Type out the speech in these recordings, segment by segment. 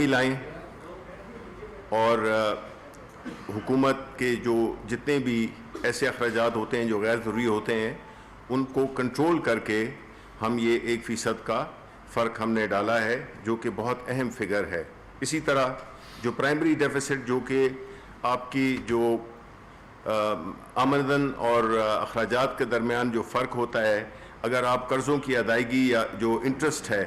لائیں اور حکومت کے جو جتنے بھی ایسے اخراجات ہوتے ہیں جو غیر ضروری ہوتے ہیں ان کو کنٹرول کر کے ہم یہ 1% کا فرق ہم نے ڈالا ہے جو کہ بہت اہم فگر ہے. اسی طرح جو پرائمری ڈیفیسٹ جو کہ آپ کی جو آمدن اور اخراجات کے درمیان جو فرق ہوتا ہے، اگر آپ قرضوں کی ادائیگی یا جو انٹرسٹ ہے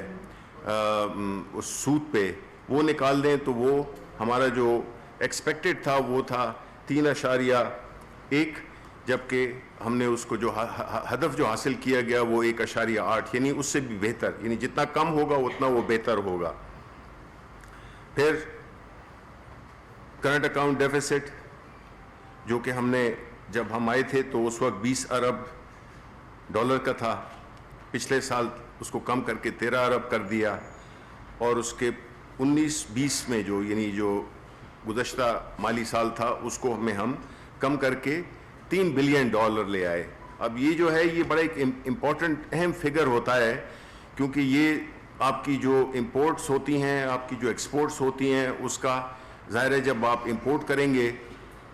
اس سود پہ وہ نکال دیں تو وہ ہمارا جو ایکسپیکٹڈ تھا وہ تھا 3.1، جبکہ ہم نے اس کو جو ہدف جو حاصل کیا گیا وہ 1.8، یعنی اس سے بھی بہتر، یعنی جتنا کم ہوگا اتنا وہ بہتر ہوگا. پھر کرنٹ اکاؤنٹ ڈیفیسٹ جو کہ ہم نے جب ہم آئے تھے تو اس وقت $20 ارب کا تھا، پچھلے سال اس کو کم کر کے 13 ارب کر دیا، اور اس کے 19-20 میں جو یعنی جو گزشتہ مالی سال تھا اس کو ہم کم کر کے $3 بلین لے آئے. اب یہ جو ہے یہ بڑا ایک امپورٹنٹ اہم فگر ہوتا ہے، کیونکہ یہ آپ کی جو امپورٹس ہوتی ہیں، آپ کی جو ایکسپورٹس ہوتی ہیں، اس کا ظاہر ہے جب آپ امپورٹ کریں گے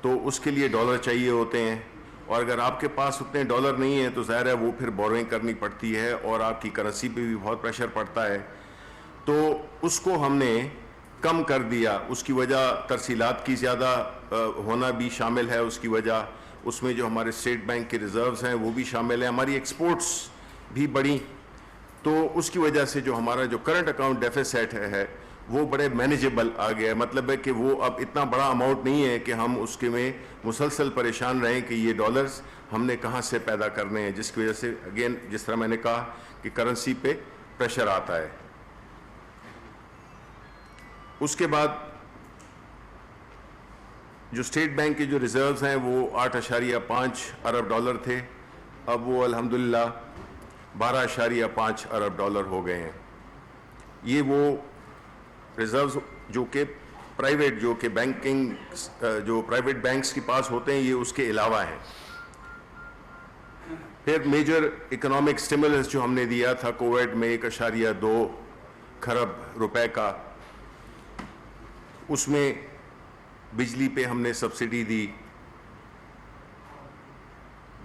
تو اس کے لیے ڈالر چاہیے ہوتے ہیں، اور اگر آپ کے پاس اتنے ڈالر نہیں ہیں تو ظاہر ہے وہ پھر بوروئنگ کرنی پڑتی ہے اور آپ کی کرنسی پہ بھی بہت پریشر پڑتا ہے. تو اس کو ہم نے کم کر دیا. اس کی وجہ ترسیلات کی زیادہ ہونا بھی شامل ہے، اس کی وجہ اس میں جو ہمارے اسٹیٹ بینک کے ریزروز ہیں وہ بھی شامل ہیں، ہماری ایکسپورٹس بھی بڑھی، تو اس کی وجہ سے جو ہمارا جو کرنٹ اکاؤنٹ ڈیفیسٹ ہے وہ بڑے مینیجیبل آ گیا ہے. مطلب ہے کہ وہ اب اتنا بڑا اماؤنٹ نہیں ہے کہ ہم اس کے میں مسلسل پریشان رہیں کہ یہ ڈالرز ہم نے کہاں سے پیدا کرنے ہیں، جس کی وجہ سے اگین جس طرح میں نے کہا کہ کرنسی پہ پریشر آتا ہے. اس کے بعد جو اسٹیٹ بینک کے جو ریزروز ہیں وہ $8.5 ارب تھے، اب وہ الحمدللہ $12.5 ارب ہو گئے ہیں. یہ وہ ریزروز جو کہ پرائیویٹ جو کہ بینکنگ جو پرائیویٹ بینکس کے پاس ہوتے ہیں یہ اس کے علاوہ ہیں. پھر میجر اکنامک سٹیمولس جو ہم نے دیا تھا کووڈ میں $1.2 کھرب کا، اس میں بجلی پہ ہم نے سبسڈی دی،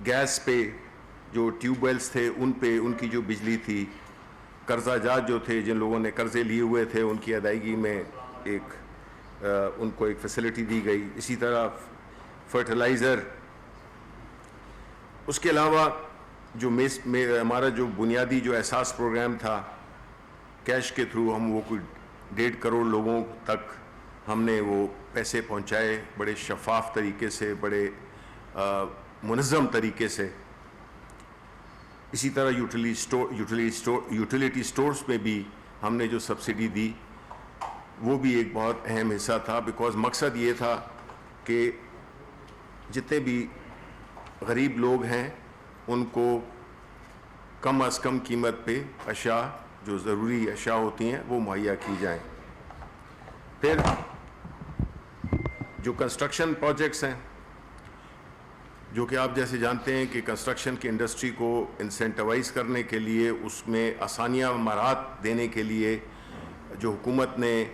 گیس پہ جو ٹیوب ویلز تھے ان پہ ان کی جو بجلی تھی، قرضہ جات جو تھے جن لوگوں نے قرضے لیے ہوئے تھے ان کی ادائیگی میں ان کو ایک فیسلٹی دی گئی. اسی طرح فرٹیلائزر. اس کے علاوہ جو ہمارا جو بنیادی جو احساس پروگرام تھا کیش کے تھرو، ہم وہ کوئی 1.5 کروڑ لوگوں تک ہم نے وہ پیسے پہنچائے بڑے شفاف طریقے سے، بڑے منظم طریقے سے. اسی طرح یوٹیلیٹی سٹورز میں بھی ہم نے جو سبسڈی دی وہ بھی ایک بہت اہم حصہ تھا، بیکاز مقصد یہ تھا کہ جتنے بھی غریب لوگ ہیں ان کو کم از کم قیمت پہ اشیاء جو ضروری اشیاء ہوتی ہیں وہ مہیا کی جائیں. پھر جو کنسٹرکشن پروجیکٹس ہیں جو کہ آپ جیسے جانتے ہیں کہ کنسٹرکشن کی انڈسٹری کو انسینٹیوائز کرنے کے لیے، اس میں آسانیاں مہارت دینے کے لیے جو حکومت نے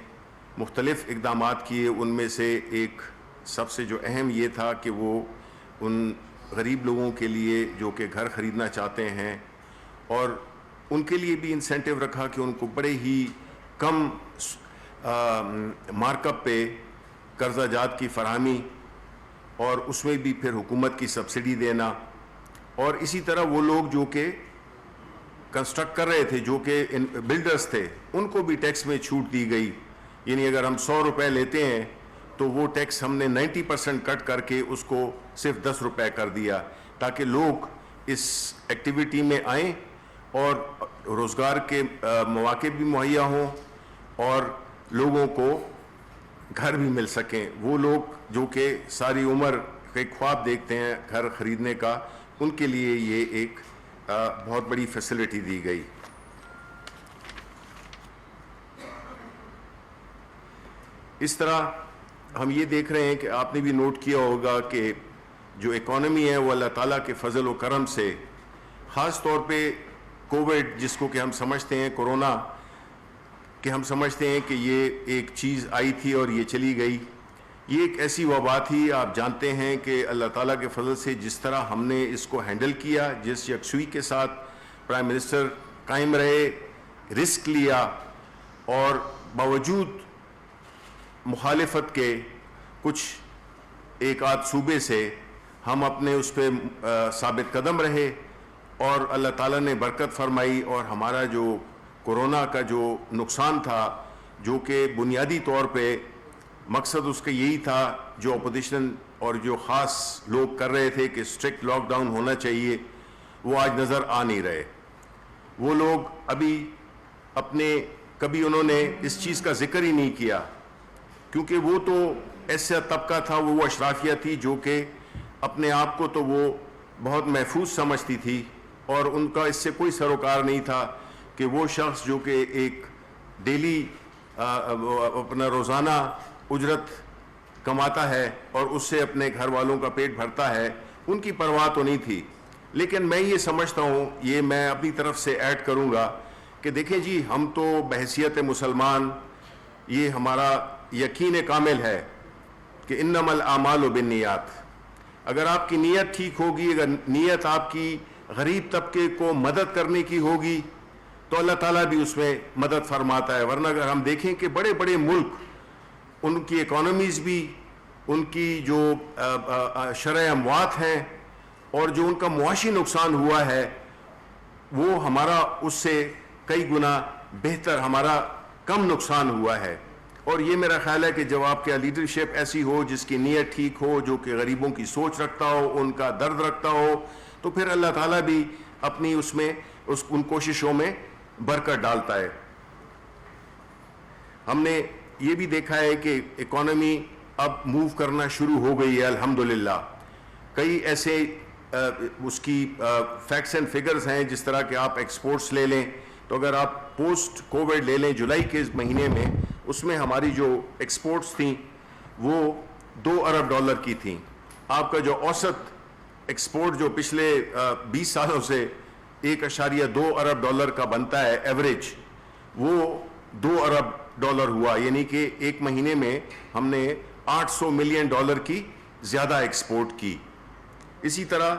مختلف اقدامات کیے، ان میں سے ایک سب سے جو اہم یہ تھا کہ وہ ان غریب لوگوں کے لیے جو کہ گھر خریدنا چاہتے ہیں اور ان کے لیے بھی انسینٹیو رکھا کہ ان کو بڑے ہی کم مارک اپ پہ قرضہ جات کی فراہمی، اور اس میں بھی پھر حکومت کی سبسڈی دینا. اور اسی طرح وہ لوگ جو کہ کنسٹرکٹ کر رہے تھے جو کہ بلڈرز تھے ان کو بھی ٹیکس میں چھوٹ دی گئی. یعنی اگر ہم $100 لیتے ہیں تو وہ ٹیکس ہم نے 90% کٹ کر کے اس کو صرف $10 کر دیا، تاکہ لوگ اس ایکٹیویٹی میں آئیں اور روزگار کے مواقع بھی مہیا ہوں اور لوگوں کو گھر بھی مل سکیں. وہ لوگ جو کہ ساری عمر ایک خواب دیکھتے ہیں گھر خریدنے کا، ان کے لیے یہ ایک بہت بڑی فیسلٹی دی گئی. اس طرح ہم یہ دیکھ رہے ہیں کہ آپ نے بھی نوٹ کیا ہوگا کہ جو اکانومی ہے وہ اللہ تعالیٰ کے فضل و کرم سے، خاص طور پہ کووڈ جس کو کہ ہم سمجھتے ہیں کورونا کہ ہم سمجھتے ہیں کہ یہ ایک چیز آئی تھی اور یہ چلی گئی. یہ ایک ایسی وبا تھی. آپ جانتے ہیں کہ اللہ تعالیٰ کے فضل سے جس طرح ہم نے اس کو ہینڈل کیا, جس یکسوئی کے ساتھ پرائم منسٹر قائم رہے, رسک لیا, اور باوجود مخالفت کے کچھ ایک آدھ صوبے سے ہم اپنے اس پہ ثابت قدم رہے, اور اللہ تعالیٰ نے برکت فرمائی. اور ہمارا جو کورونا کا جو نقصان تھا, جو کہ بنیادی طور پہ مقصد اس کا یہی تھا, جو اپوزیشن اور جو خاص لوگ کر رہے تھے کہ اسٹرکٹ لاک ڈاؤن ہونا چاہیے, وہ آج نظر آ نہیں رہے. وہ لوگ ابھی اپنے کبھی انہوں نے اس چیز کا ذکر ہی نہیں کیا, کیونکہ وہ تو ایسا طبقہ تھا, وہ اشرافیہ تھی جو کہ اپنے آپ کو تو وہ بہت محفوظ سمجھتی تھی, اور ان کا اس سے کوئی سروکار نہیں تھا کہ وہ شخص جو کہ ایک ڈیلی اپنا روزانہ اجرت کماتا ہے اور اس سے اپنے گھر والوں کا پیٹ بھرتا ہے, ان کی پرواہ تو نہیں تھی. لیکن میں یہ سمجھتا ہوں, یہ میں اپنی طرف سے ایڈ کروں گا کہ دیکھیں جی, ہم تو بحیثیت مسلمان یہ ہمارا یقین کامل ہے کہ انما الاعمال بالنیات. اگر آپ کی نیت ٹھیک ہوگی, اگر نیت آپ کی غریب طبقے کو مدد کرنے کی ہوگی, تو اللہ تعالیٰ بھی اس میں مدد فرماتا ہے. ورنہ اگر ہم دیکھیں کہ بڑے بڑے ملک, ان کی اکانومیز بھی, ان کی جو شرح اموات ہیں اور جو ان کا معاشی نقصان ہوا ہے, وہ ہمارا اس سے کئی گنا بہتر, ہمارا کم نقصان ہوا ہے. اور یہ میرا خیال ہے کہ جب آپ کی لیڈرشپ ایسی ہو, جس کی نیت ٹھیک ہو, جو کہ غریبوں کی سوچ رکھتا ہو, ان کا درد رکھتا ہو, تو پھر اللہ تعالیٰ بھی اپنی اس میں ان کوششوں میں برکت ڈالتا ہے. ہم نے یہ بھی دیکھا ہے کہ اکانومی اب موو کرنا شروع ہو گئی ہے الحمدللہ. کئی ایسے اس کی فیکٹس اینڈ فگرز ہیں, جس طرح کہ آپ ایکسپورٹس لے لیں, تو اگر آپ پوسٹ کووڈ لے لیں جولائی کے مہینے میں, اس میں ہماری جو ایکسپورٹس تھیں وہ $2 ارب کی تھیں. آپ کا جو اوسط ایکسپورٹ جو پچھلے 20 سالوں سے $1.2 ارب کا بنتا ہے ایوریج, وہ $2 ارب ہوا. یعنی کہ ایک مہینے میں ہم نے $800 ملین کی زیادہ ایکسپورٹ کی. اسی طرح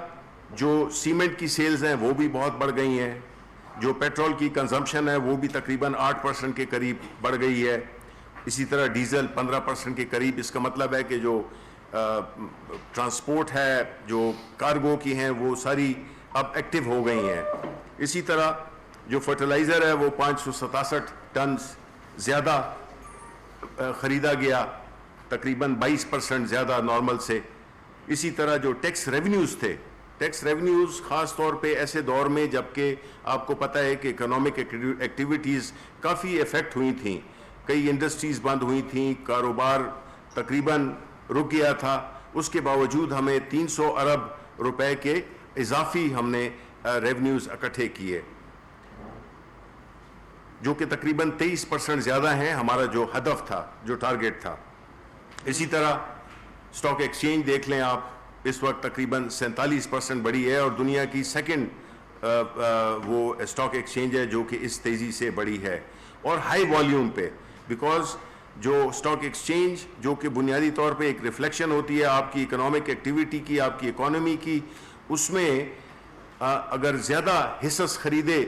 جو سیمنٹ کی سیلز ہیں وہ بھی بہت بڑھ گئی ہیں. جو پیٹرول کی کنزمپشن ہے وہ بھی تقریباً 8% کے قریب بڑھ گئی ہے. اسی طرح ڈیزل 15% کے قریب. اس کا مطلب ہے کہ جو ٹرانسپورٹ ہے, جو کارگو کی ہیں, وہ ساری اب ایکٹیو ہو گئی ہیں. اسی طرح جو فرٹیلائزر ہے وہ 567 ٹنز زیادہ خریدا گیا, تقریباً 22% زیادہ نارمل سے. اسی طرح جو ٹیکس ریونیوز تھے, ٹیکس ریونیوز خاص طور پہ ایسے دور میں جب کہ آپ کو پتہ ہے کہ اکنامک ایکٹیویٹیز کافی افیکٹ ہوئی تھیں, کئی انڈسٹریز بند ہوئی تھیں, کاروبار تقریباً رک گیا تھا, اس کے باوجود ہمیں $300 ارب کے اضافی ہم نے ریونیوز اکٹھے کیے, جو کہ تقریباً 23% زیادہ ہیں ہمارا جو ہدف تھا, جو ٹارگیٹ تھا. اسی طرح اسٹاک ایکسچینج دیکھ لیں آپ, اس وقت تقریباً 47% بڑھی ہے, اور دنیا کی سیکنڈ وہ اسٹاک ایکسچینج ہے جو کہ اس تیزی سے بڑھی ہے, اور ہائی والیوم پہ. بیکاز جو اسٹاک ایکسچینج جو کہ بنیادی طور پہ ایک ریفلیکشن ہوتی ہے آپ کی اکنامک ایکٹیویٹی کی, آپ کی اکانومی کی, اس میں اگر زیادہ حصص خریدے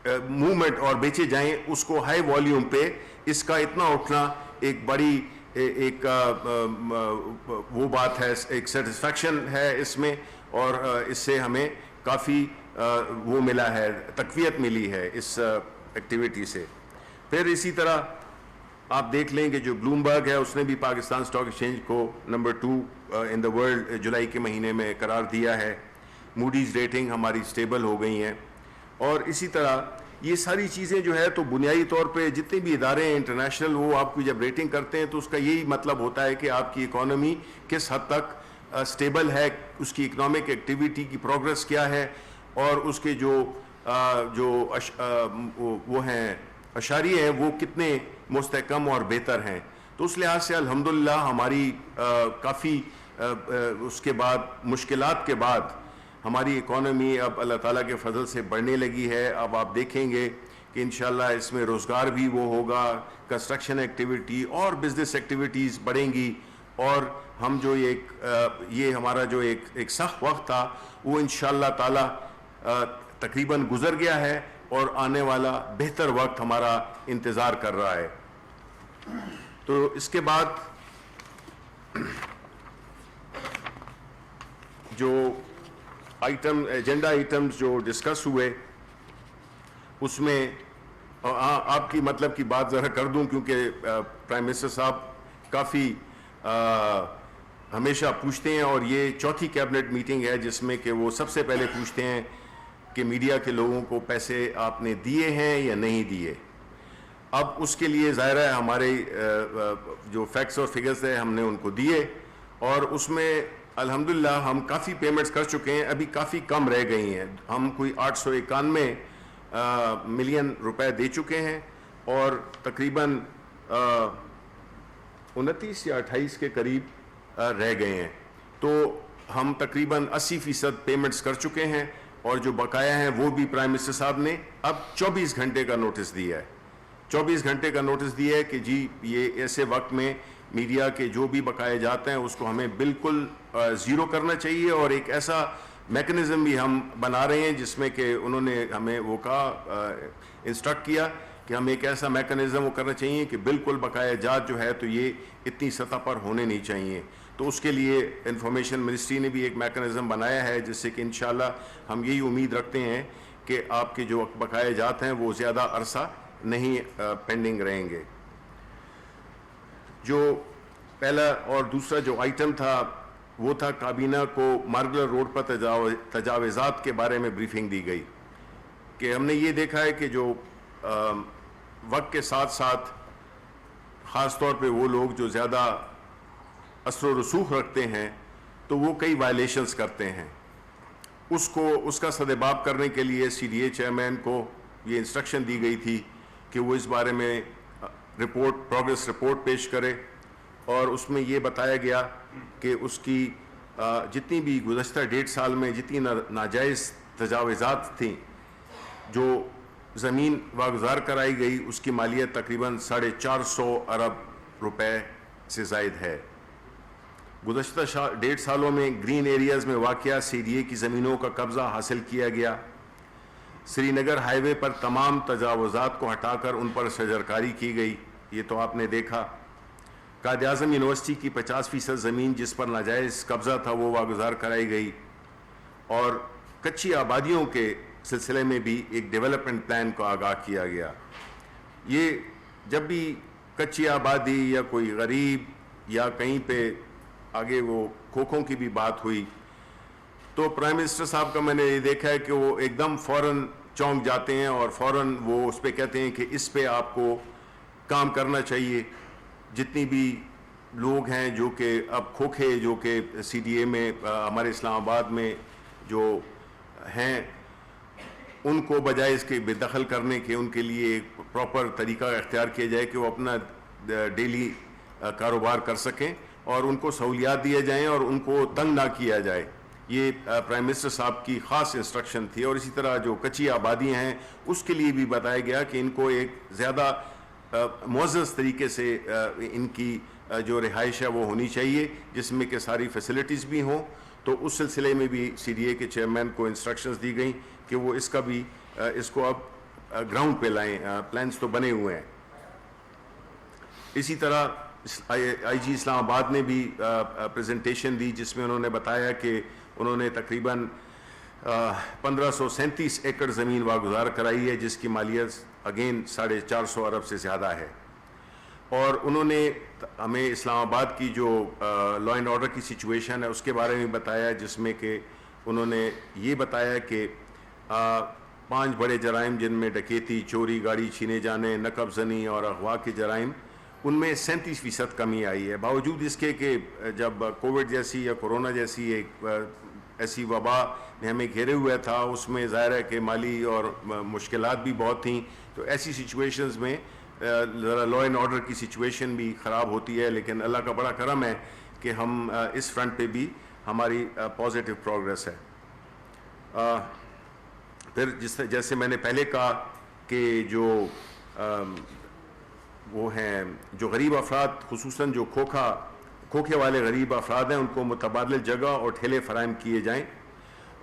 موومنٹ اور بیچے جائیں, اس کو ہائی والیوم پہ اس کا اتنا اٹھنا ایک بڑی ایک وہ بات ہے, ایک سیٹسفیکشن ہے اس میں, اور اس سے ہمیں کافی وہ ملا ہے, تقویت ملی ہے اس ایکٹیویٹی سے. پھر اسی طرح آپ دیکھ لیں کہ جو بلومبرگ ہے اس نے بھی پاکستان اسٹاک ایکسچینج کو نمبر 2 ان دا ورلڈ جولائی کے مہینے میں قرار دیا ہے. موڈیز ریٹنگ ہماری سٹیبل ہو گئی ہیں. اور اسی طرح یہ ساری چیزیں جو ہے تو بنیادی طور پہ جتنے بھی ادارے ہیں انٹرنیشنل, وہ آپ کی جب ریٹنگ کرتے ہیں تو اس کا یہی مطلب ہوتا ہے کہ آپ کی اکانومی کس حد تک سٹیبل ہے, اس کی اکنامک ایکٹیویٹی کی پروگرس کیا ہے, اور اس کے جو وہ ہیں اشاریے ہیں وہ کتنے مستحکم اور بہتر ہیں. تو اس لحاظ سے الحمدللہ ہماری کافی اس کے بعد مشکلات کے بعد ہماری اکانومی اب اللہ تعالیٰ کے فضل سے بڑھنے لگی ہے. اب آپ دیکھیں گے کہ انشاءاللہ اس میں روزگار بھی وہ ہوگا, کنسٹرکشن ایکٹیویٹی اور بزنس ایکٹیویٹیز بڑھیں گی, اور ہم جو یہ ہمارا جو ایک سخت وقت تھا وہ انشاءاللہ تعالی تقریباً گزر گیا ہے, اور آنے والا بہتر وقت ہمارا انتظار کر رہا ہے. تو اس کے بعد جو ایجنڈا آئٹمز جو ڈسکس ہوئے, اس میں آپ کی مطلب کی بات ذرا کر دوں, کیونکہ پرائم منسٹر صاحب کافی ہمیشہ پوچھتے ہیں, اور یہ چوتھی کیبنٹ میٹنگ ہے جس میں کہ وہ سب سے پہلے پوچھتے ہیں کہ میڈیا کے لوگوں کو پیسے آپ نے دیے ہیں یا نہیں دیے. اب اس کے لیے ظاہر ہے ہمارے جو فیکٹس اور فگرز ہیں ہم نے ان کو دیے, اور اس میں الحمدللہ ہم کافی پیمنٹس کر چکے ہیں, ابھی کافی کم رہ گئی ہیں. ہم کوئی 891 ملین روپے دے چکے ہیں, اور تقریباً 29 یا 28 کے قریب رہ گئے ہیں. تو ہم تقریباً 80% پیمنٹس کر چکے ہیں, اور جو بقایا ہیں وہ بھی پرائم منسٹر صاحب نے اب 24 گھنٹے کا نوٹس دیا ہے. 24 گھنٹے کا نوٹس دیا ہے کہ جی یہ ایسے وقت میں میڈیا کے جو بھی بقائے جاتے ہیں اس کو ہمیں بالکل زیرو کرنا چاہیے, اور ایک ایسا میکنزم بھی ہم بنا رہے ہیں جس میں کہ انہوں نے ہمیں وہ کہا, انسٹرکٹ کیا کہ ہم ایک ایسا میکنزم وہ کرنا چاہیے کہ بالکل بقایا جات جو ہے تو یہ اتنی سطح پر ہونے نہیں چاہیے. تو اس کے لیے انفارمیشن منسٹری نے بھی ایک میکنزم بنایا ہے, جس سے کہ انشاءاللہ ہم یہی امید رکھتے ہیں کہ آپ کے جو بقایا جات ہیں وہ زیادہ عرصہ نہیں پینڈنگ رہیں گے. جو پہلا اور دوسرا جو آئٹم تھا وہ تھا کابینہ کو مارگلر روڈ پر تجاوزات کے بارے میں بریفنگ دی گئی, کہ ہم نے یہ دیکھا ہے کہ جو وقت کے ساتھ ساتھ خاص طور پہ وہ لوگ جو زیادہ اثر و رسوخ رکھتے ہیں تو وہ کئی وائلیشنز کرتے ہیں. اس کا سدباب کرنے کے لیے سی ڈی اے چیئرمین کو یہ انسٹرکشن دی گئی تھی کہ وہ اس بارے میں پروگریس رپورٹ پیش کرے, اور اس میں یہ بتایا گیا کہ اس کی جتنی بھی گزشتہ 1.5 سال میں جتنی ناجائز تجاوزات تھیں جو زمین واگزار کرائی گئی اس کی مالیت تقریباً 450 ارب روپے سے زائد ہے. گزشتہ 1.5 سالوں میں گرین ایریاز میں واقع سی ڈی اے کی زمینوں کا قبضہ حاصل کیا گیا. سری نگر ہائی وے پر تمام تجاوزات کو ہٹا کر ان پر شجرکاری کی گئی, یہ تو آپ نے دیکھا. قائد اعظم یونیورسٹی کی 50% زمین جس پر ناجائز قبضہ تھا وہ واگزار کرائی گئی, اور کچی آبادیوں کے سلسلے میں بھی ایک ڈیولپمنٹ پلان کو آگاہ کیا گیا. یہ جب بھی کچی آبادی یا کوئی غریب یا کہیں پہ آگے وہ کھوکھوں کی بھی بات ہوئی تو پرائم منسٹر صاحب کا میں نے یہ دیکھا ہے کہ وہ ایک دم فوراً چونک جاتے ہیں, اور فوراً وہ اس پہ کہتے ہیں کہ اس پہ آپ کو کام کرنا چاہیے. جتنی بھی لوگ ہیں جو کہ اب کھوکھے جو کہ سی ڈی اے میں ہمارے اسلام آباد میں جو ہیں, ان کو بجائے اس کے بے دخل کرنے کے ان کے لیے ایک پراپر طریقہ اختیار کیا جائے کہ وہ اپنا ڈیلی کاروبار کر سکیں, اور ان کو سہولیات دیے جائیں اور ان کو تنگ نہ کیا جائے. یہ پرائم منسٹر صاحب کی خاص انسٹرکشن تھی. اور اسی طرح جو کچی آبادیاں ہیں اس کے لیے بھی بتایا گیا کہ ان کو ایک زیادہ معزز طریقے سے ان کی جو رہائش ہے وہ ہونی چاہیے, جس میں کہ ساری فیسلٹیز بھی ہوں. تو اس سلسلے میں بھی سی ڈی اے کے چیئرمین کو انسٹرکشنز دی گئیں کہ وہ اس کا بھی اس کو اب گراؤنڈ پہ لائیں. پلانز تو بنے ہوئے ہیں. اسی طرح آئی جی اسلام آباد نے بھی پریزنٹیشن دی جس میں انہوں نے بتایا کہ انہوں نے تقریباً 1537 ایکڑ زمین واگزار کرائی ہے, جس کی مالیت اگین 450 ارب سے زیادہ ہے. اور انہوں نے ہمیں اسلام آباد کی جو لا اینڈ آرڈر کی سچویشن ہے اس کے بارے میں بتایا, جس میں کہ انہوں نے یہ بتایا کہ 5 بڑے جرائم جن میں ڈکیتی, چوری, گاڑی چھینے جانے, نقب زنی اور اغوا کے جرائم, ان میں 37% کمی آئی ہے. باوجود اس کے کہ جب کووڈ جیسی یا کورونا جیسی ایک ایسی وبا نے ہمیں گھیرے ہوئے تھا, اس میں ظاہر ہے کہ مالی اور مشکلات بھی بہت تھیں. تو ایسی سچویشنز میں ذرا لا اینڈ آرڈر کی سچویشن بھی خراب ہوتی ہے, لیکن اللہ کا بڑا کرم ہے کہ ہم اس فرنٹ پہ بھی ہماری پازیٹیو پروگریس ہے. پھر جیسے میں نے پہلے کہا کہ جو وہ ہیں جو غریب افراد خصوصاً جو کھوکھے والے غریب افراد ہیں ان کو متبادل جگہ اور ٹھیلے فراہم کیے جائیں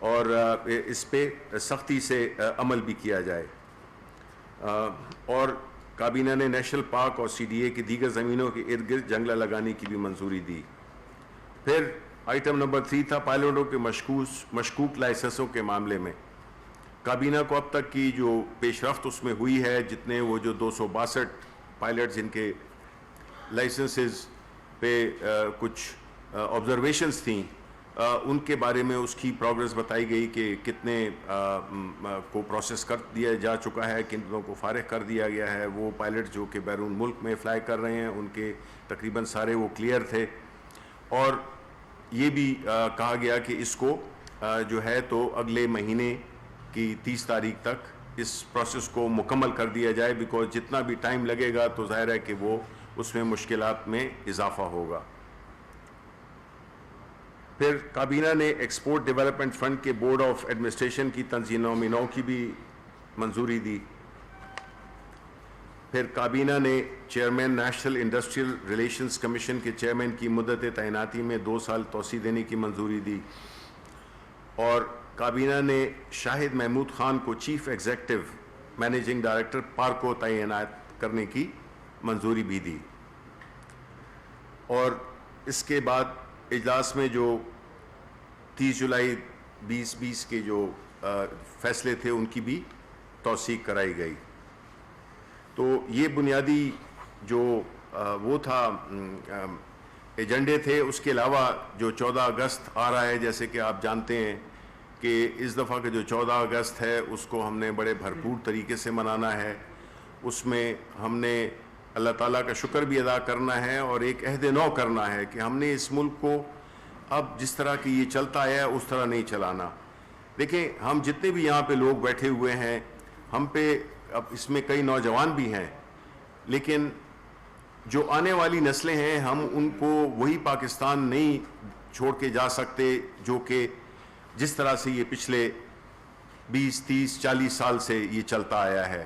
اور اس پہ سختی سے عمل بھی کیا جائے. اور کابینہ نے نیشنل پارک اور CDA کی دیگر زمینوں کے ارد گرد جنگلہ لگانے کی بھی منظوری دی. پھر آئٹم نمبر 3 تھا پائلٹوں کے مشکوک لائسنسوں کے معاملے میں. کابینہ کو اب تک کی جو پیش رفت اس میں ہوئی ہے, جتنے وہ جو 262 پائلٹ جن کے لائسنسز پہ کچھ آبزرویشنز تھیں, ان کے بارے میں اس کی پروگریس بتائی گئی کہ کتنے کو پروسیس کر دیا جا چکا ہے, کتنوں کو فارغ کر دیا گیا ہے. وہ پائلٹ جو کہ بیرون ملک میں فلائی کر رہے ہیں ان کے تقریباً سارے وہ کلیئر تھے. اور یہ بھی کہا گیا کہ اس کو جو ہے تو اگلے مہینے کی 30 تاریخ تک اس پروسیس کو مکمل کر دیا جائے, بیکاز جتنا بھی ٹائم لگے گا تو ظاہر ہے کہ وہ اس میں مشکلات میں اضافہ ہوگا. پھر کابینہ نے ایکسپورٹ ڈیولپمنٹ فنڈ کے بورڈ آف ایڈمنسٹریشن کی تنظیم نو کی بھی منظوری دی. پھر کابینہ نے chairman national industrial relations commission کے چیئرمین کی مدت تعیناتی میں 2 سال توسیع دینے کی منظوری دی. اور کابینہ نے شاہد محمود خان کو chief executive managing director park کو تعینات کرنے کی منظوری بھی دی. اور اس کے بعد اجلاس میں جو 30 جولائی 2020 کے جو فیصلے تھے ان کی بھی توثیق کرائی گئی. تو یہ بنیادی جو وہ تھا ایجنڈے تھے. اس کے علاوہ جو 14 اگست آ رہا ہے, جیسے کہ آپ جانتے ہیں کہ اس دفعہ کا جو 14 اگست ہے اس کو ہم نے بڑے بھرپور طریقے سے منانا ہے. اس میں ہم نے اللہ تعالیٰ کا شکر بھی ادا کرنا ہے اور ایک عہد نو کرنا ہے کہ ہم نے اس ملک کو اب جس طرح کی یہ چلتا ہے اس طرح نہیں چلانا. دیکھیں, ہم جتنے بھی یہاں پہ لوگ بیٹھے ہوئے ہیں, ہم پہ اب اس میں کئی نوجوان بھی ہیں, لیکن جو آنے والی نسلیں ہیں ہم ان کو وہی پاکستان نہیں چھوڑ کے جا سکتے جو کہ جس طرح سے یہ پچھلے 20, 30, 40 سال سے یہ چلتا آیا ہے.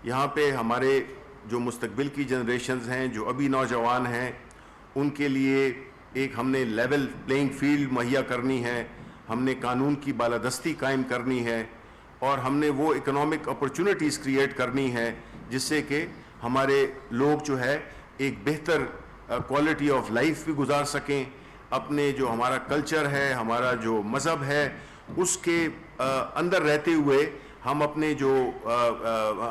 یہاں پہ ہمارے جو مستقبل کی جنریشنز ہیں, جو ابھی نوجوان ہیں, ان کے لیے ایک ہم نے لیول پلینگ فیلڈ مہیا کرنی ہے, ہم نے قانون کی بالادستی قائم کرنی ہے, اور ہم نے وہ اکنامک اپرچونٹیز کریٹ کرنی ہے جس سے کہ ہمارے لوگ جو ہے ایک بہتر کوالٹی آف لائف بھی گزار سکیں. اپنے جو ہمارا کلچر ہے, ہمارا جو مذہب ہے, اس کے اندر رہتے ہوئے ہم اپنے جو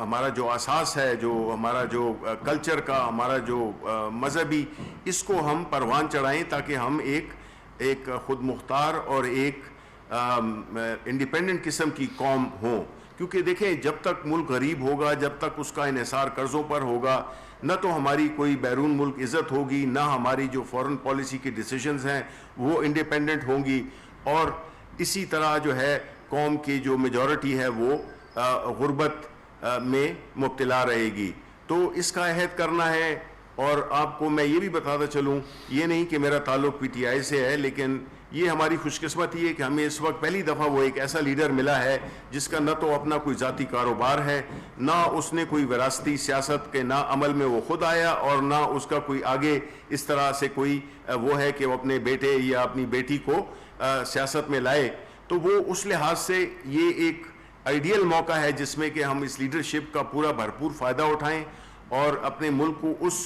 ہمارا جو اساس ہے, جو ہمارا جو کلچر کا, ہمارا جو مذہبی, اس کو ہم پروان چڑھائیں تاکہ ہم ایک خود مختار اور ایک انڈیپینڈنٹ قسم کی قوم ہوں. کیونکہ دیکھیں, جب تک ملک غریب ہوگا, جب تک اس کا انحصار قرضوں پر ہوگا, نہ تو ہماری کوئی بیرون ملک عزت ہوگی, نہ ہماری جو فورن پالیسی کی ڈیسیجنز ہیں وہ انڈیپینڈنٹ ہوں گی, اور اسی طرح جو ہے قوم کی جو میجورٹی ہے وہ غربت میں مبتلا رہے گی. تو اس کا عہد کرنا ہے. اور آپ کو میں یہ بھی بتاتا چلوں, یہ نہیں کہ میرا تعلق PTI سے ہے, لیکن یہ ہماری خوش قسمتی ہے کہ ہمیں اس وقت پہلی دفعہ وہ ایک ایسا لیڈر ملا ہے جس کا نہ تو اپنا کوئی ذاتی کاروبار ہے, نہ اس نے کوئی وراثتی سیاست کے نہ عمل میں وہ خود آیا, اور نہ اس کا کوئی آگے اس طرح سے کوئی وہ ہے کہ وہ اپنے بیٹے یا اپنی بیٹی کو سیاست میں لائے. تو وہ اس لحاظ سے یہ ایک آئیڈیل موقع ہے جس میں کہ ہم اس لیڈرشپ کا پورا بھرپور فائدہ اٹھائیں اور اپنے ملک کو اس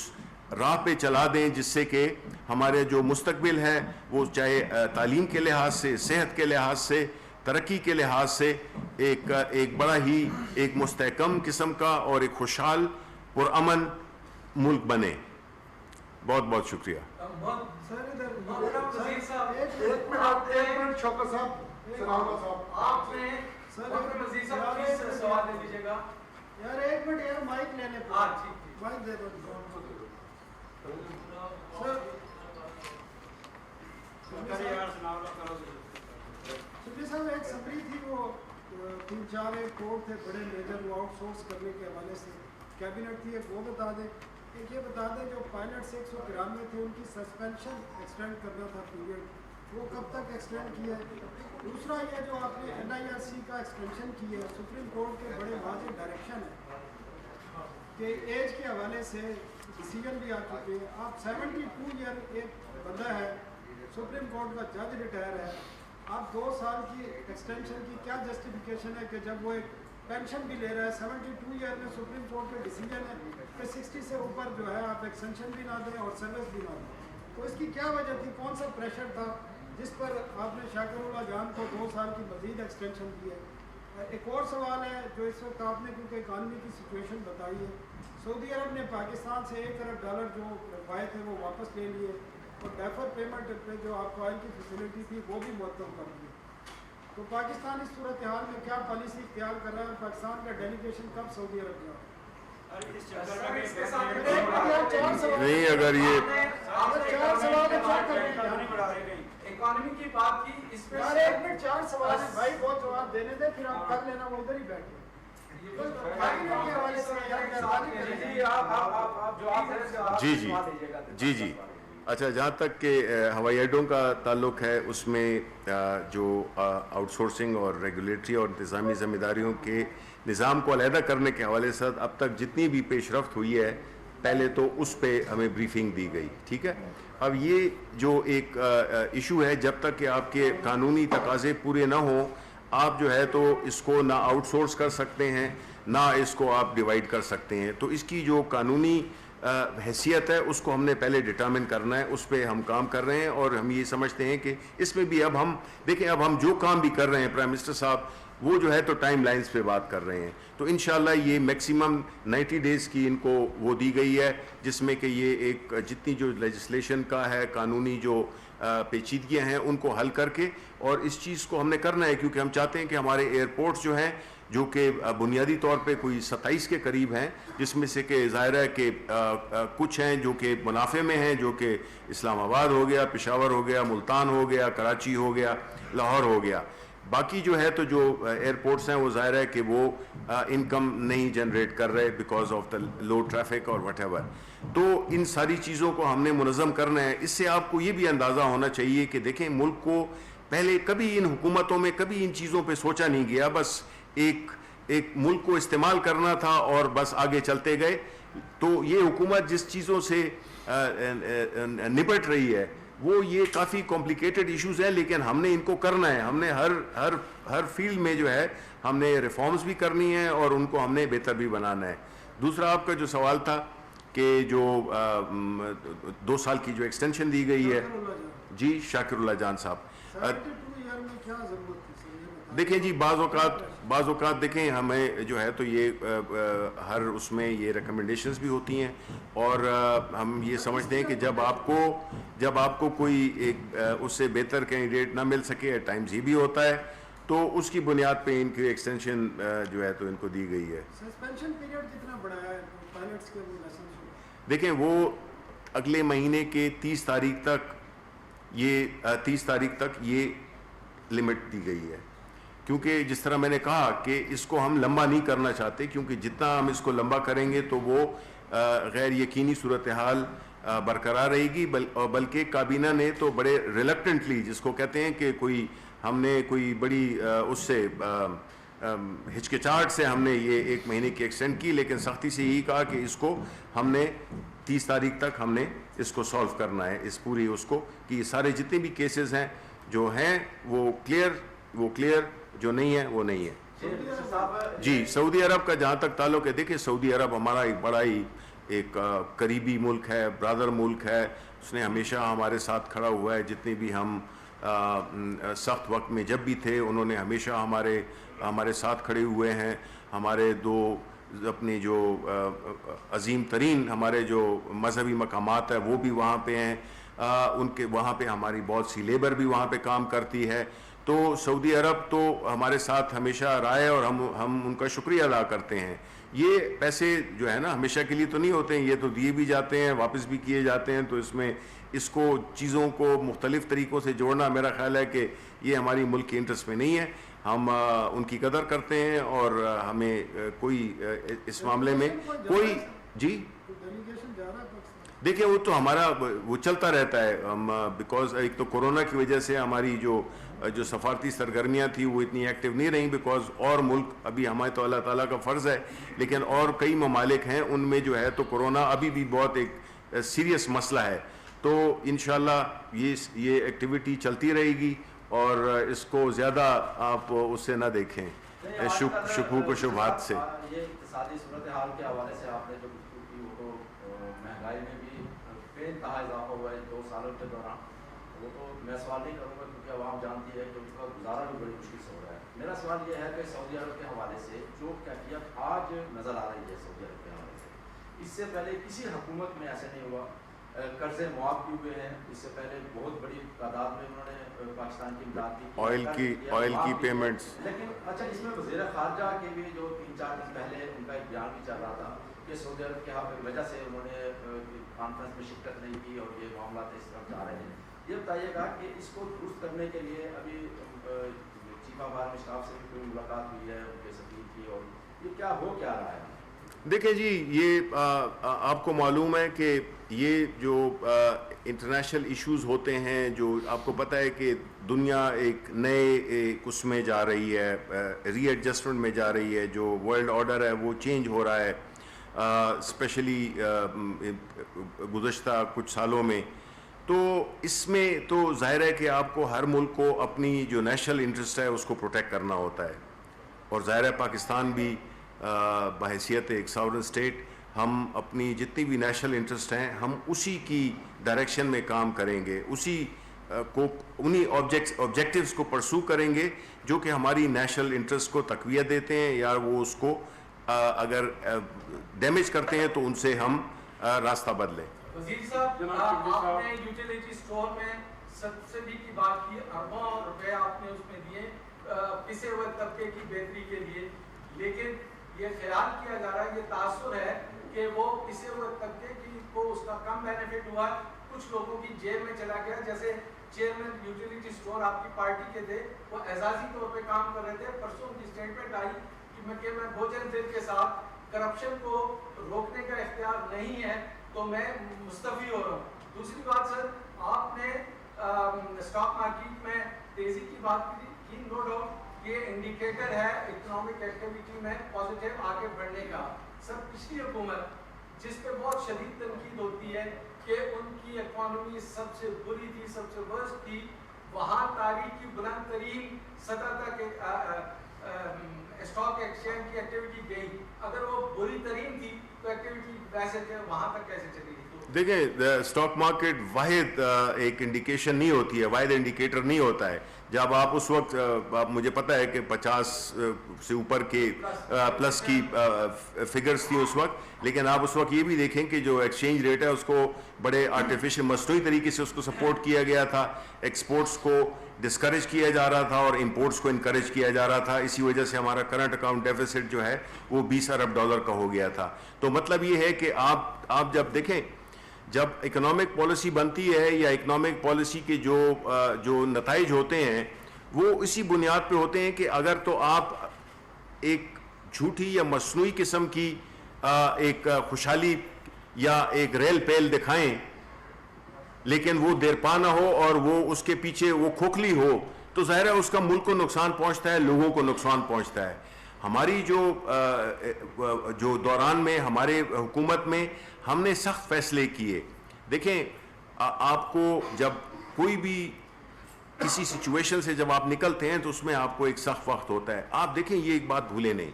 راہ پہ چلا دیں جس سے کہ ہمارے جو مستقبل ہے وہ چاہے تعلیم کے لحاظ سے, صحت کے لحاظ سے, ترقی کے لحاظ سے ایک بڑا ہی ایک مستحکم قسم کا اور ایک خوشحال پرامن ملک بنے. بہت بہت شکریہ. صاحب ایک سمری تھی, وہ 3-4 کوڈ تھے بڑے میجر, وہ آؤٹ سورس کرنے کے حوالے سے کیبنٹ تھی, ایک وہ بتا دیں. ایک یہ بتا دیں جو پائلٹس 193 تھے ان کی سسپینشن ایکسٹینڈ کرنا تھا پیریڈ وہ کب تک ایکسٹینڈ کیا ہے؟ دوسرا یہ جو آپ نے NIRC کا ایکسٹینشن کی ہے، سپریم کورٹ کے بڑے واضح ڈائریکشن ہے کہ ایج کے حوالے سے ڈیسیجن بھی آ چکے ہیں. آپ 72 ایئر ایک بندہ ہے، سپریم کورٹ کا جج ریٹائر ہے، آپ 2 سال کی ایکسٹینشن کی کیا جسٹیفیکیشن ہے کہ جب وہ ایک پینشن بھی لے رہا ہے 72 ایئر میں سپریم کورٹ کا ڈیسیجن ہے کہ 60 سے اوپر جو ہے آپ ایکسٹینشن بھی نہ دیں اور سروس بھی نہ دیں. تو اس کی کیا وجہ تھی؟ کون سا پریشر تھا جس پر آپ نے شاکر اللہ جان کو 2 سال کی مزید ایکسٹینشن دی ہے؟ ایک اور سوال ہے جو اس وقت آپ نے کیونکہ اکانومی کی سچویشن بتائی ہے، سعودی عرب نے پاکستان سے $1 ارب جو رفائے تھے وہ واپس لے لیے اور ڈیفر پیمنٹ پہ جو آپ کو آئل کی فیسلٹی تھی وہ بھی معطل کر دی. تو پاکستان اس صورتحال میں کیا پالیسی اختیار کر رہا ہے؟ پاکستان کا ڈیلیگیشن کب سعودی عرب جا رہا ہے؟ نہیں اگر یہ اکانومی کی بات کی اس میں 4 سوال ہیں بھائی، بہت جواب دینے دیں پھر آپ کر لینا، وہ ادھر ہی بیٹھے. جی اچھا، جہاں تک کہ ہوائی اڈوں کا تعلق ہے اس میں جو آؤٹ سورسنگ اور ریگولیٹری اور انتظامی ذمہ داریوں کے نظام کو علیحدہ کرنے کے حوالے سے اب تک جتنی بھی پیش رفت ہوئی ہے پہلے تو اس پہ ہمیں بریفنگ دی گئی، ٹھیک ہے. اب یہ جو ایک ایشو ہے، جب تک کہ آپ کے قانونی تقاضے پورے نہ ہوں آپ جو ہے تو اس کو نہ آؤٹ سورس کر سکتے ہیں نہ اس کو آپ ڈیوائیڈ کر سکتے ہیں. تو اس کی جو قانونی حیثیت ہے اس کو ہم نے پہلے ڈٹرمن کرنا ہے، اس پہ ہم کام کر رہے ہیں. اور ہم یہ سمجھتے ہیں کہ اس میں بھی اب ہم دیکھیں، اب ہم جو کام بھی کر رہے ہیں پرائم منسٹر صاحب وہ جو ہے تو ٹائم لائنز پہ بات کر رہے ہیں. تو انشاءاللہ یہ میکسیمم 90 ڈیز کی ان کو وہ دی گئی ہے، جس میں کہ یہ ایک جتنی جو لیجسلیشن کا ہے، قانونی جو پیچیدگیاں ہیں ان کو حل کر کے، اور اس چیز کو ہم نے کرنا ہے کیونکہ ہم چاہتے ہیں کہ ہمارے ایئرپورٹس جو ہیں جو کہ بنیادی طور پہ کوئی 27 کے قریب ہیں، جس میں سے کہ ظاہر ہے کہ کچھ ہیں جو کہ منافع میں ہیں، جو کہ اسلام آباد ہو گیا، پشاور ہو گیا، ملتان ہو گیا، کراچی ہو گیا، لاہور ہو گیا. باقی جو ہے تو جو ایئرپورٹس ہیں وہ ظاہر ہے کہ وہ انکم نہیں جنریٹ کر رہے because of the low traffic اور وٹ ایور. تو ان ساری چیزوں کو ہم نے منظم کرنا ہے. اس سے آپ کو یہ بھی اندازہ ہونا چاہیے کہ دیکھیں ملک کو پہلے کبھی ان حکومتوں میں کبھی ان چیزوں پہ سوچا نہیں گیا، بس ایک ملک کو استعمال کرنا تھا اور بس آگے چلتے گئے. تو یہ حکومت جس چیزوں سے نپٹ رہی ہے وہ یہ کافی کمپلیکیٹڈ ایشوز ہیں، لیکن ہم نے ان کو کرنا ہے. ہم نے ہر فیلڈ میں جو ہے ہم نے ریفارمز بھی کرنی ہے اور ان کو ہم نے بہتر بھی بنانا ہے. دوسرا آپ کا جو سوال تھا کہ جو 2 سال کی جو ایکسٹینشن دی گئی ہے، جی شاکر اللہ جان صاحب، 72 ایئر میں کیا ضرورت تھی سر؟ دیکھیں جی بعض اوقات دیکھیں ہمیں جو ہے تو یہ ہر اس میں یہ ریکمنڈیشنز بھی ہوتی ہیں، اور ہم یہ سمجھتے ہیں کہ جب آپ کو کوئی ایک اس سے بہتر کینڈیڈیٹ نہ مل سکے، ایٹ ٹائمز یہ بھی ہوتا ہے، تو اس کی بنیاد پہ ان کی ایکسٹینشن جو ہے تو ان کو دی گئی ہے. سسپینشن پیریڈ کتنا بڑھایا ہے پائلٹس کے وہ لائسنس؟ دیکھیں وہ اگلے مہینے کے 30 تاریخ تک یہ لمٹ دی گئی ہے، کیونکہ جس طرح میں نے کہا کہ اس کو ہم لمبا نہیں کرنا چاہتے، کیونکہ جتنا ہم اس کو لمبا کریں گے تو وہ غیر یقینی صورتحال برقرار رہے گی. بلکہ کابینہ نے تو بڑے ریلکٹنٹلی، جس کو کہتے ہیں کہ ہم نے کوئی بڑی اس سے ہچکچاہٹ سے ہم نے یہ 1 مہینے کی ایکسٹینڈ کی، لیکن سختی سے یہی کہا کہ اس کو ہم نے 30 تاریخ تک ہم نے اس کو سالو کرنا ہے، اس پوری اس کو کہ یہ سارے جتنے بھی کیسز ہیں جو ہیں وہ کلیئر، جو نہیں ہے وہ نہیں ہے. جی سعودی عرب کا جہاں تک تعلق ہے، دیکھیں سعودی عرب ہمارا ایک بڑا ہی ایک قریبی ملک ہے، برادر ملک ہے. اس نے ہمیشہ ہمارے ساتھ کھڑا ہوا ہے، جتنے بھی ہم سخت وقت میں جب بھی تھے انہوں نے ہمیشہ ہمارے ساتھ کھڑے ہوئے ہیں. ہمارے 2 اپنے جو عظیم ترین ہمارے جو مذہبی مقامات ہیں وہ بھی وہاں پہ ہیں، ان کے وہاں پہ ہماری بہت سی لیبر بھی وہاں پہ کام کرتی ہے. تو سعودی عرب تو ہمارے ساتھ ہمیشہ رہا ہے اور ہم ان کا شکریہ ادا کرتے ہیں. یہ پیسے جو ہے نا ہمیشہ کے لیے تو نہیں ہوتے ہیں، یہ تو دیے بھی جاتے ہیں، واپس بھی کیے جاتے ہیں. تو اس کو چیزوں کو مختلف طریقوں سے جوڑنا میرا خیال ہے کہ یہ ہماری ملک کے انٹرسٹ میں نہیں ہے. ہم ان کی قدر کرتے ہیں اور ہمیں کوئی اس معاملے میں کوئی جی ڈیلیگیشن جا رہا ہے پاکستان؟ دیکھیں وہ تو ہمارا وہ چلتا رہتا ہے. ہم بیکاز ایک تو کورونا کی وجہ سے ہماری جو سفارتی سرگرمیاں تھیں وہ اتنی ایکٹیو نہیں رہیں, بیکاز اور ملک ابھی ہمارے تو اللہ تعالیٰ کا فرض ہے, لیکن اور کئی ممالک ہیں ان میں جو ہے تو کورونا ابھی بھی بہت ایک سیریس مسئلہ ہے. تو انشاءاللہ یہ ایکٹیویٹی چلتی رہے گی اور اس کو زیادہ آپ اس سے نہ دیکھیں شکوک و شبہات سے. یہ اقتصادی صورتحال کے حوالے سے آپ نے جو گفتگو کی وہ تو مہنگائی میں بھی بے انتہا اضافہ ہوا ہے 2 سالوں کے دوران. وہ تو میں سوال نہیں کروں گا کیونکہ عوام جانتی ہے کہ اس کا گزارا بھی بڑی مشکل سے ہو رہا ہے. میرا سوال یہ ہے کہ سعودی عرب کے حوالے سے جو کیفیت آج نظر آ رہی ہے سعودی عرب کے حوالے سے, اس سے پہلے کسی حکومت میں ایسے نہیں ہوا. قرضے معاف کیے ہوئے ہیں, اس سے پہلے بہت بڑی تعداد میں انہوں نے پاکستان کی امداد کی, آئل کی پیمنٹس. لیکن اچھا اس میں وزیر خارجہ کے بھی جو 3-4 دن پہلے ان کا ایک بیان بھی چل رہا تھا کہ سعودی عرب کی وجہ سے انہوں نے کانفرنس میں شرکت نہیں کی اور یہ معاملات اس طرف جا رہے ہیں. یہ بتائیے گا کہ اس کو درست کرنے کے لیے ابھی چیف آف آرمی اسٹاف سے بھی کوئی ملاقات ہوئی ہے ان کے سفیر کی, اور یہ کیا ہو کیا رہا ہے؟ دیکھیں جی, یہ آپ کو معلوم ہے کہ یہ جو انٹرنیشنل ایشوز ہوتے ہیں, جو آپ کو پتہ ہے کہ دنیا ایک نئے اس میں جا رہی ہے, ری ایڈجسٹمنٹ میں جا رہی ہے, جو ورلڈ آرڈر ہے وہ چینج ہو رہا ہے اسپیشلی گزشتہ کچھ سالوں میں. تو اس میں تو ظاہر ہے کہ آپ کو ہر ملک کو اپنی جو نیشنل انٹرسٹ ہے اس کو پروٹیکٹ کرنا ہوتا ہے, اور ظاہر ہے پاکستان بھی بحیثیت ایک ساورن اسٹیٹ ہم اپنی جتنی بھی نیشنل انٹرسٹ ہیں ہم اسی کی ڈائریکشن میں کام کریں گے, اسی کو انہی آبجیکٹیوز کو پرسو کریں گے جو کہ ہماری نیشنل انٹرسٹ کو تقویت دیتے ہیں, یا وہ اس کو اگر ڈیمیج کرتے ہیں تو ان سے ہم راستہ بدلیں. وزیر صاحب, آپ نے یوٹیلیٹی اسٹور میں سبسڈی کی بات کی, اربوں روپے آپ نے اس میں دیے پسے ہوئے طبقے کی بہتری کے لیے, لیکن یہ خیال کیا جا رہا ہے, یہ تاثر ہے کہ وہ پسے ہوئے طبقے کی کو اس کا کم بینیفٹ ہوا, کچھ لوگوں کی جیب میں چلا گیا. جیسے چیئرمین یوٹیلیٹی اسٹور آپ کی پارٹی کے تھے, وہ اعزازی طور پہ کام کر رہے تھے. پرسوں ان کی اسٹیٹمنٹ آئی کہ میں بھوجن دل کے ساتھ کرپشن کو روکنے کا اختیار نہیں ہے تو میں مستعفی ہو رہا ہوں. دوسری بات سر, آپ نے اسٹاک مارکیٹ میں تیزی کی بات کی, نو ڈاؤٹ یہ انڈیکیٹر ہے اکنامک ایکٹیویٹی میں پازیٹیو آگے بڑھنے کا. سر پچھلی حکومت جس پہ بہت شدید تنقید ہوتی ہے کہ ان کی اکانومی سب سے بری تھی, سب سے ورسٹ تھی, وہاں تاریخ کی بلند ترین سطح تک اسٹاک ایکسچینج کی ایکٹیویٹی گئی. اگر وہ بری ترین تھی تو ایکٹیویٹی ویسے وہاں تک کیسے چلی گئی؟ دیکھیں اسٹاک مارکیٹ واحد ایک انڈیکیشن نہیں ہوتی ہے, واحد انڈیکیٹر نہیں ہوتا ہے. جب آپ اس وقت مجھے پتہ ہے کہ 50 سے اوپر کے پلس کی فگرز تھی اس وقت, لیکن آپ اس وقت یہ بھی دیکھیں کہ جو ایکسچینج ریٹ ہے اس کو بڑے آرٹیفیشل مصنوعی طریقے سے اس کو سپورٹ کیا گیا تھا, ایکسپورٹس کو ڈسکریج کیا جا رہا تھا اور امپورٹس کو انکریج کیا جا رہا تھا. اسی وجہ سے ہمارا کرنٹ اکاؤنٹ ڈیفیسٹ جو ہے وہ $20 ارب کا ہو گیا تھا. تو مطلب یہ ہے کہ آپ جب دیکھیں, جب اکنامک پالیسی بنتی ہے یا اکنامک پالیسی کے جو نتائج ہوتے ہیں وہ اسی بنیاد پہ ہوتے ہیں کہ اگر تو آپ ایک جھوٹی یا مصنوعی قسم کی ایک خوشحالی یا ایک ریل پیل دکھائیں لیکن وہ دیرپا نہ ہو اور وہ اس کے پیچھے وہ کھوکھلی ہو, تو ظاہر ہے اس کا ملک کو نقصان پہنچتا ہے, لوگوں کو نقصان پہنچتا ہے. ہماری جو دوران میں ہمارے حکومت میں ہم نے سخت فیصلے کیے. دیکھیں آپ کو جب کوئی بھی کسی سچویشن سے جب آپ نکلتے ہیں تو اس میں آپ کو ایک سخت وقت ہوتا ہے. آپ دیکھیں یہ ایک بات بھولیں نہیں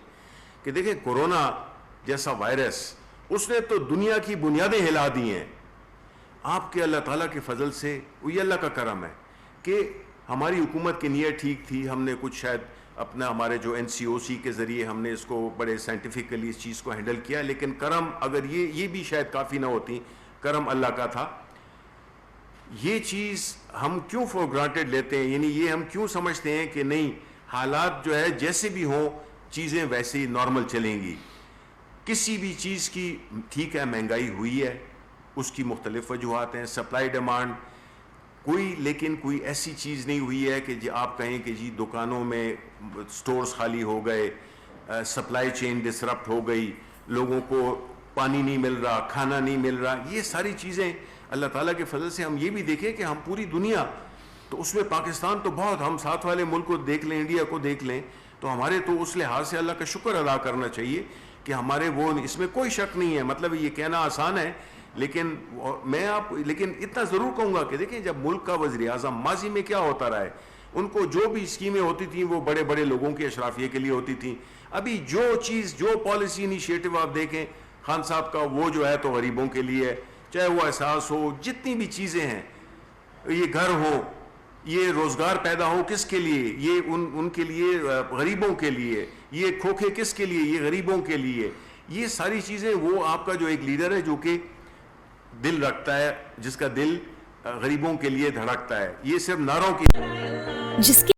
کہ دیکھیں کورونا جیسا وائرس اس نے تو دنیا کی بنیادیں ہلا دی ہیں. آپ کے اللہ تعالیٰ کے فضل سے, وہ یہ اللہ کا کرم ہے کہ ہماری حکومت کی نیت ٹھیک تھی. ہم نے کچھ شاید اپنا ہمارے جو NCOC کے ذریعے ہم نے اس کو بڑے سائنٹیفکلی اس چیز کو ہینڈل کیا, لیکن کرم اگر یہ بھی شاید کافی نہ ہوتی, کرم اللہ کا تھا. یہ چیز ہم کیوں فور گرانٹیڈ لیتے ہیں, یعنی یہ ہم کیوں سمجھتے ہیں کہ نہیں حالات جو ہے جیسے بھی ہوں چیزیں ویسے ہی نارمل چلیں گی. کسی بھی چیز کی ٹھیک ہے مہنگائی ہوئی ہے, اس کی مختلف وجوہات ہیں, سپلائی ڈیمانڈ لیکن کوئی ایسی چیز نہیں ہوئی ہے کہ آپ کہیں کہ جی دکانوں میں سٹورز خالی ہو گئے, سپلائی چین ڈسرپٹ ہو گئی, لوگوں کو پانی نہیں مل رہا, کھانا نہیں مل رہا, یہ ساری چیزیں اللہ تعالیٰ کے فضل سے ہم یہ بھی دیکھیں کہ ہم پوری دنیا, تو اس میں پاکستان تو بہت, ہم ساتھ والے ملک کو دیکھ لیں, انڈیا کو دیکھ لیں, تو ہمارے تو اس لحاظ سے اللہ کا شکر ادا کرنا چاہیے کہ ہمارے وہ, اس میں کوئی شک نہیں ہے. مطلب یہ کہنا آسان ہے, لیکن لیکن اتنا ضرور کہوں گا کہ دیکھیں جب ملک کا وزیر اعظم, ماضی میں کیا ہوتا رہا ہے, ان کو جو بھی اسکیمیں ہوتی تھیں وہ بڑے بڑے لوگوں کے اشرافیے کے لیے ہوتی تھیں. ابھی جو چیز, جو پالیسی انیشیٹو آپ دیکھیں خان صاحب کا, وہ جو ہے تو غریبوں کے لیے ہے, چاہے وہ احساس ہو, جتنی بھی چیزیں ہیں, یہ گھر ہو, یہ روزگار پیدا ہو کس کے لیے, یہ ان کے لیے, غریبوں کے لیے, یہ کھوکھے کس کے لیے, یہ غریبوں کے لیے, یہ ساری چیزیں. وہ آپ کا جو ایک لیڈر ہے جو کہ دل رکھتا ہے, جس کا دل غریبوں کے لیے دھڑکتا ہے, یہ صرف نعروں کی